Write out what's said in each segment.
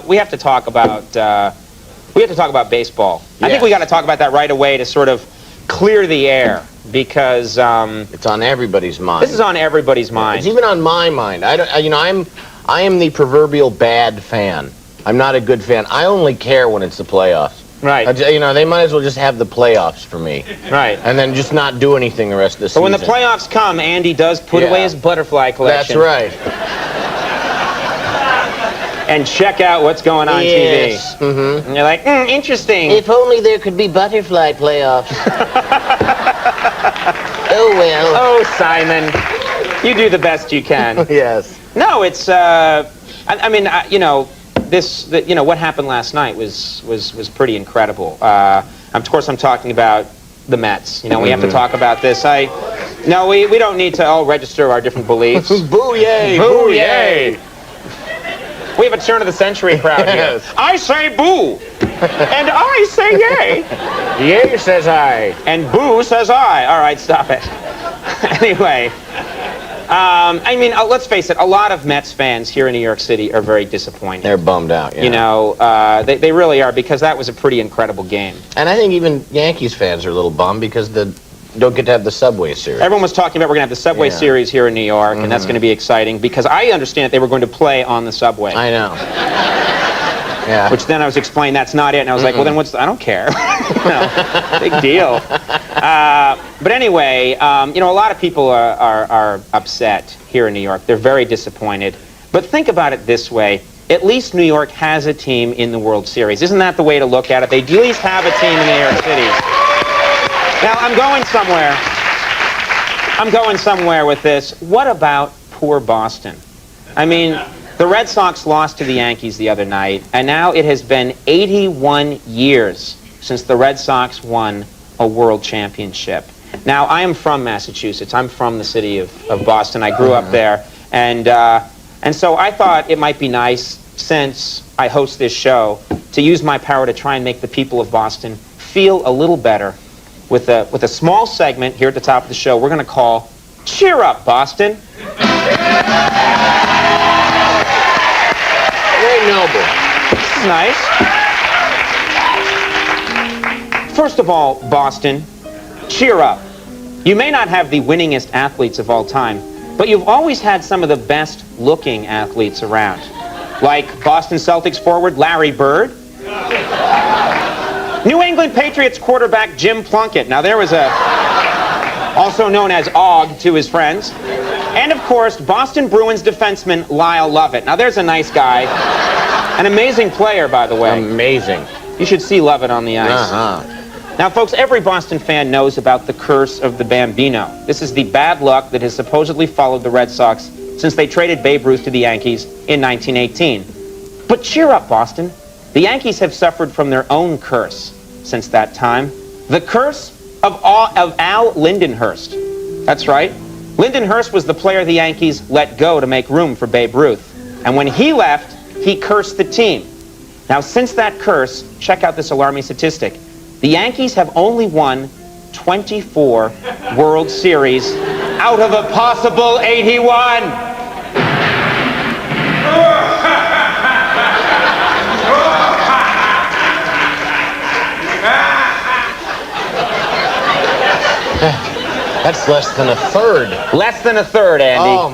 We have to talk about baseball. Yes. I think we got to talk about that right away to sort of clear the air because it's on everybody's mind. This is on everybody's mind. It's even on my mind. I am the proverbial bad fan. I'm not a good fan. I only care when it's the playoffs. Right. They might as well just have the playoffs for me. Right. And then just not do anything the rest of the season. But when the playoffs come, Andy does put away his butterfly collection. That's right. And check out what's going on TV. Mm-hmm. And you're like, interesting. If only there could be butterfly playoffs. Oh, well. Oh, Simon, you do the best you can. Yes. No, it's, what happened last night was pretty incredible. Of course, I'm talking about the Mets. We have to talk about this. No, we don't need to all register our different beliefs. Boo yay! Boo yay! We have a turn of the century crowd here. Yes. I say boo, and I say yay. Yay says I. And boo says I. All right, stop it. Anyway, let's face it, a lot of Mets fans here in New York City are very disappointed. They're bummed out, yeah. They really are, because that was a pretty incredible game. And I think even Yankees fans are a little bummed because don't get to have the Subway Series. Everyone was talking about we're going to have the Subway Series here in New York, and that's going to be exciting, because I understand that they were going to play on the subway. I know. Yeah. Which then I was explaining that's not it, and I was like, well, then I don't care. Big deal. But anyway, a lot of people are upset here in New York. They're very disappointed. But think about it this way. At least New York has a team in the World Series. Isn't that the way to look at it? They at least have a team in New York City. Now, I'm going somewhere with this. What about poor Boston? The Red Sox lost to the Yankees the other night, and now it has been 81 years since the Red Sox won a world championship. Now, I am from Massachusetts. I'm from the city of Boston. I grew up there, and so I thought it might be nice, since I host this show, to use my power to try and make the people of Boston feel a little better with a small segment here at the top of the show we're going to call Cheer Up, Boston. Very noble. This is nice. First of all, Boston, cheer up. You may not have the winningest athletes of all time, but you've always had some of the best looking athletes around. Like Boston Celtics forward Larry Bird, New England Patriots quarterback Jim Plunkett. Now there was also known as Og to his friends. And of course, Boston Bruins defenseman Lyle Lovett. Now there's a nice guy. An amazing player, by the way. Amazing. You should see Lovett on the ice. Now folks, every Boston fan knows about the curse of the Bambino. This is the bad luck that has supposedly followed the Red Sox since they traded Babe Ruth to the Yankees in 1918. But cheer up, Boston. The Yankees have suffered from their own curse since that time. The curse of Al Lindenhurst. That's right. Lindenhurst was the player the Yankees let go to make room for Babe Ruth. And when he left, he cursed the team. Now, since that curse, check out this alarming statistic. The Yankees have only won 24 World Series out of a possible 81. That's less than a third. Less than a third, Andy. Oh,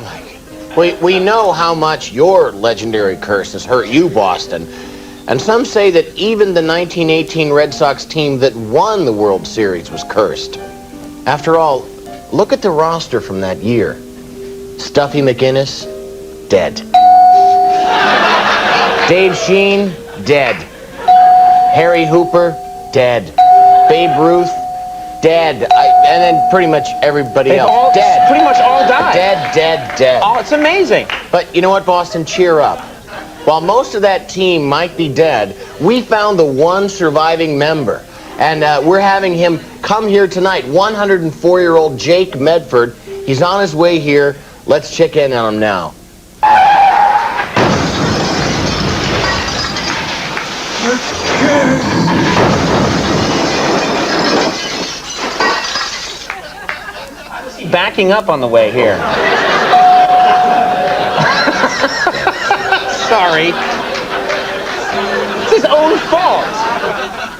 my. We know how much your legendary curse has hurt you, Boston. And some say that even the 1918 Red Sox team that won the World Series was cursed. After all, look at the roster from that year. Stuffy McInnes, dead. Dave Sheen, dead. Harry Hooper, dead. Babe Ruth, dead. And then pretty much everybody else, dead. Pretty much all died. Dead. Oh, it's amazing. But you know what, Boston? Cheer up. While most of that team might be dead, we found the one surviving member. And we're having him come here tonight, 104-year-old Jake Medford. He's on his way here. Let's check in on him now. Backing up on the way here. Sorry. his own fault.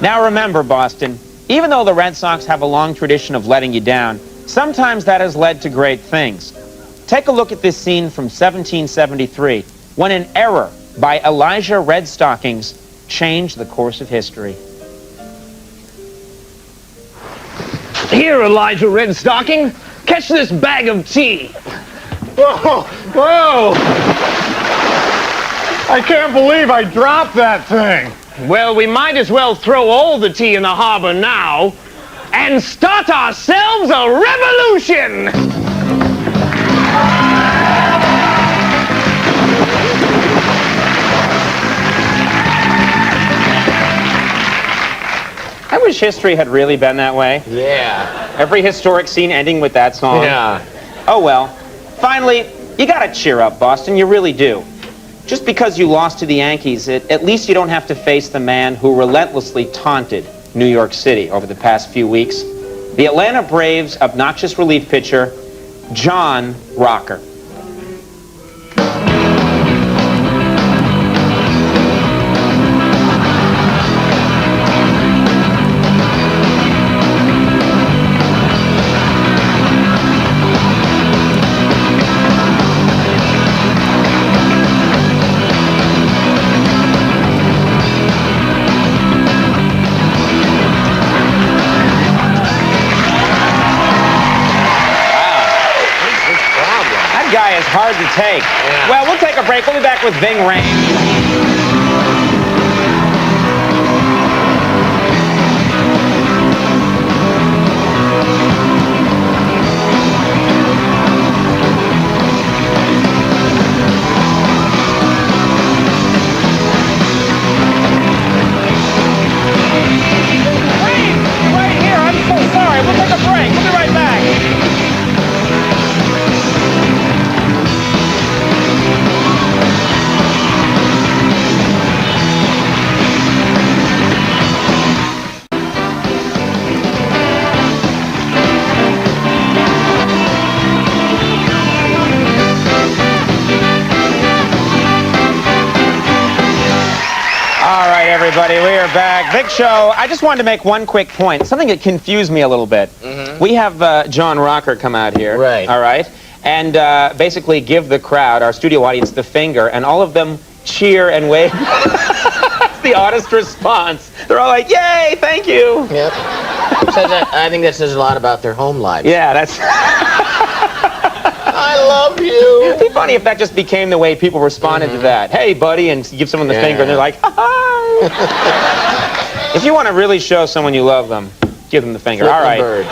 Now remember, Boston, even though the Red Sox have a long tradition of letting you down, sometimes that has led to great things. Take a look at this scene from 1773, when an error by Elijah Red Stockings changed the course of history. Here, Elijah Red Stocking, catch this bag of tea. Whoa, whoa! I can't believe I dropped that thing. Well, we might as well throw all the tea in the harbor now and start ourselves a revolution! I wish history had really been that way. Yeah. Every historic scene ending with that song. Yeah. Oh well. Finally, you gotta cheer up, Boston. You really do. Just because you lost to the Yankees, at least you don't have to face the man who relentlessly taunted New York City over the past few weeks. The Atlanta Braves' obnoxious relief pitcher, John Rocker. Guy is hard to take. Yeah. Well, we'll take a break. We'll be back with Ving Rhames. Right here. I'm so sorry. We'll take a break. We'll be right back. Everybody, we are back. Big show. I just wanted to make one quick point, something that confused me a little bit. We have John Rocker come out here, Right. all right, and basically give the crowd, our studio audience, the finger, and all of them cheer and wave. That's the oddest response. They're all like, yay, thank you. Yep. I think that says a lot about their home lives. Yeah, that's... I love you. It'd be funny if that just became the way people responded to that. Hey, buddy, and give someone the finger, and they're like, hi. If you want to really show someone you love them, give them the finger. Flip all right. the bird.